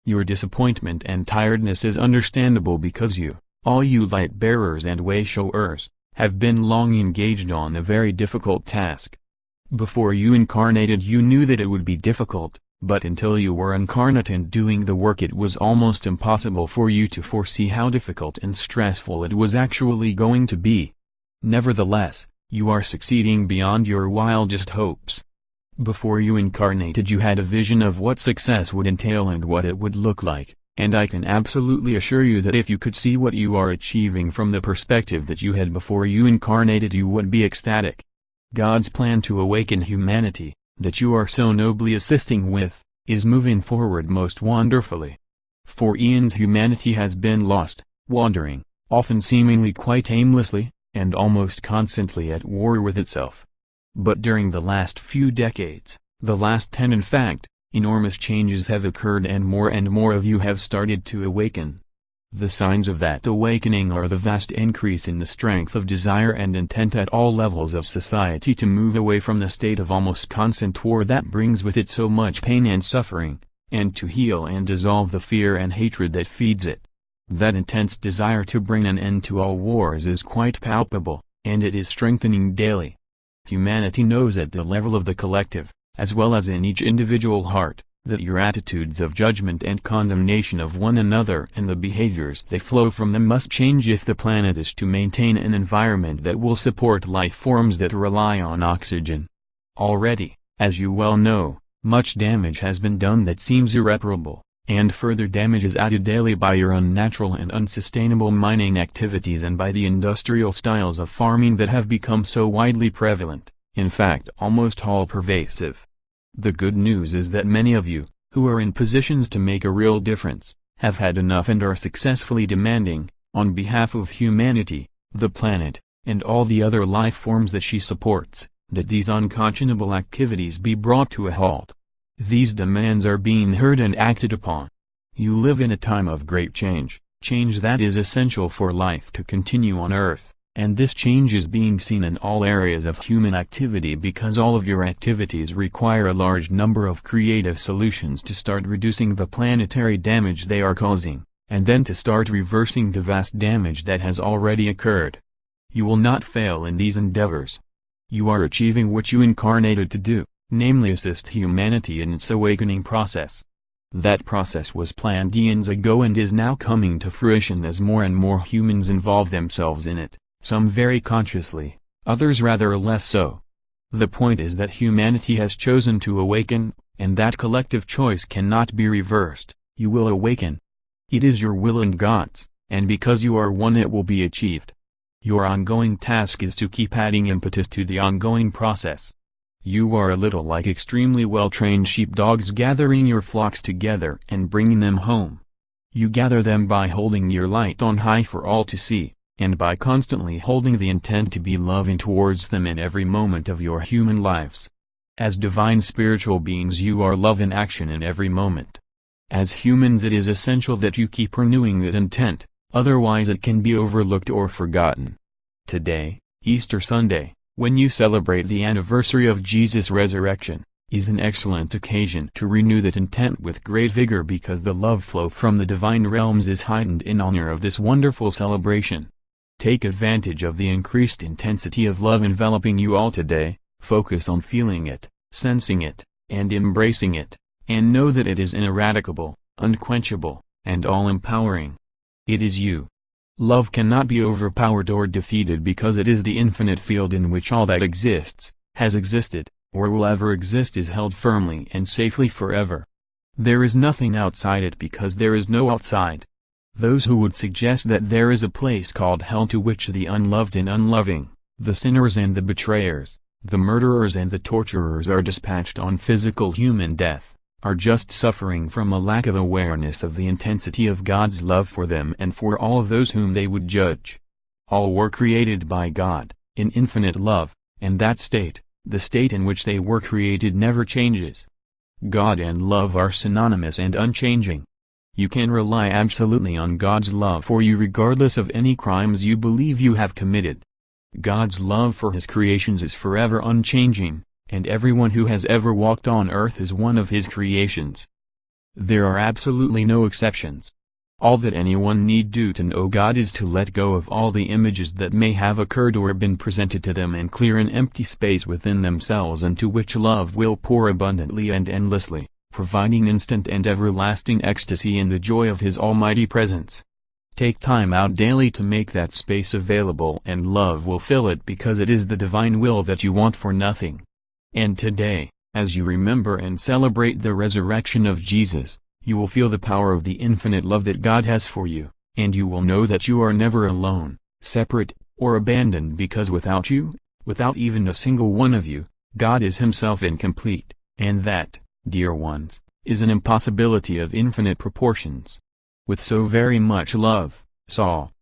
Your disappointment and tiredness is understandable because you, all you light-bearers and way-showers, have been long engaged on a very difficult task. Before you incarnated you knew that it would be difficult, but until you were incarnate and doing the work it was almost impossible for you to foresee how difficult and stressful it was actually going to be. Nevertheless, you are succeeding beyond your wildest hopes. Before you incarnated you had a vision of what success would entail and what it would look like, and I can absolutely assure you that if you could see what you are achieving from the perspective that you had before you incarnated you would be ecstatic. God's plan to awaken humanity, that you are so nobly assisting with, is moving forward most wonderfully. For eons humanity has been lost, wandering, often seemingly quite aimlessly, and almost constantly at war with itself. But during the last few decades, the last 10 in fact, enormous changes have occurred and more of you have started to awaken. The signs of that awakening are the vast increase in the strength of desire and intent at all levels of society to move away from the state of almost constant war that brings with it so much pain and suffering, and to heal and dissolve the fear and hatred that feeds it. That intense desire to bring an end to all wars is quite palpable, and it is strengthening daily. Humanity knows at the level of the collective, as well as in each individual heart, that your attitudes of judgment and condemnation of one another and the behaviors that flow from them must change if the planet is to maintain an environment that will support life forms that rely on oxygen. Already, as you well know, much damage has been done that seems irreparable, and further damage is added daily by your unnatural and unsustainable mining activities and by the industrial styles of farming that have become so widely prevalent, in fact almost all-pervasive. The good news is that many of you, who are in positions to make a real difference, have had enough and are successfully demanding, on behalf of humanity, the planet, and all the other life forms that she supports, that these unconscionable activities be brought to a halt. These demands are being heard and acted upon. You live in a time of great change, change that is essential for life to continue on Earth, and this change is being seen in all areas of human activity because all of your activities require a large number of creative solutions to start reducing the planetary damage they are causing, and then to start reversing the vast damage that has already occurred. You will not fail in these endeavors. You are achieving what you incarnated to do, namely assist humanity in its awakening process. That process was planned eons ago and is now coming to fruition as more and more humans involve themselves in it, some very consciously, others rather less so. The point is that humanity has chosen to awaken, and that collective choice cannot be reversed. You will awaken. It is your will and God's, and because you are one it will be achieved. Your ongoing task is to keep adding impetus to the ongoing process. You are a little like extremely well-trained sheepdogs gathering your flocks together and bringing them home. You gather them by holding your light on high for all to see, and by constantly holding the intent to be loving towards them in every moment of your human lives. As divine spiritual beings you are love in action in every moment. As humans it is essential that you keep renewing that intent, otherwise it can be overlooked or forgotten. Today, Easter Sunday, when you celebrate the anniversary of Jesus' resurrection, is an excellent occasion to renew that intent with great vigor because the love flow from the divine realms is heightened in honor of this wonderful celebration. Take advantage of the increased intensity of love enveloping you all today, focus on feeling it, sensing it, and embracing it, and know that it is ineradicable, unquenchable, and all-empowering. It is you. Love cannot be overpowered or defeated because it is the infinite field in which all that exists, has existed, or will ever exist is held firmly and safely forever. There is nothing outside it because there is no outside. Those who would suggest that there is a place called hell to which the unloved and unloving, the sinners and the betrayers, the murderers and the torturers are dispatched on physical human death, are just suffering from a lack of awareness of the intensity of God's love for them and for all of those whom they would judge. All were created by God, in infinite love, and that state, the state in which they were created never changes. God and love are synonymous and unchanging. You can rely absolutely on God's love for you regardless of any crimes you believe you have committed. God's love for his creations is forever unchanging, and everyone who has ever walked on earth is one of his creations. There are absolutely no exceptions. All that anyone need do to know God is to let go of all the images that may have occurred or been presented to them and clear an empty space within themselves into which love will pour abundantly and endlessly, providing instant and everlasting ecstasy in the joy of His almighty presence. Take time out daily to make that space available and love will fill it because it is the divine will that you want for nothing. And today, as you remember and celebrate the resurrection of Jesus, you will feel the power of the infinite love that God has for you, and you will know that you are never alone, separate, or abandoned because without you, without even a single one of you, God is Himself incomplete, and that, dear ones, is an impossibility of infinite proportions. With so very much love, Saul.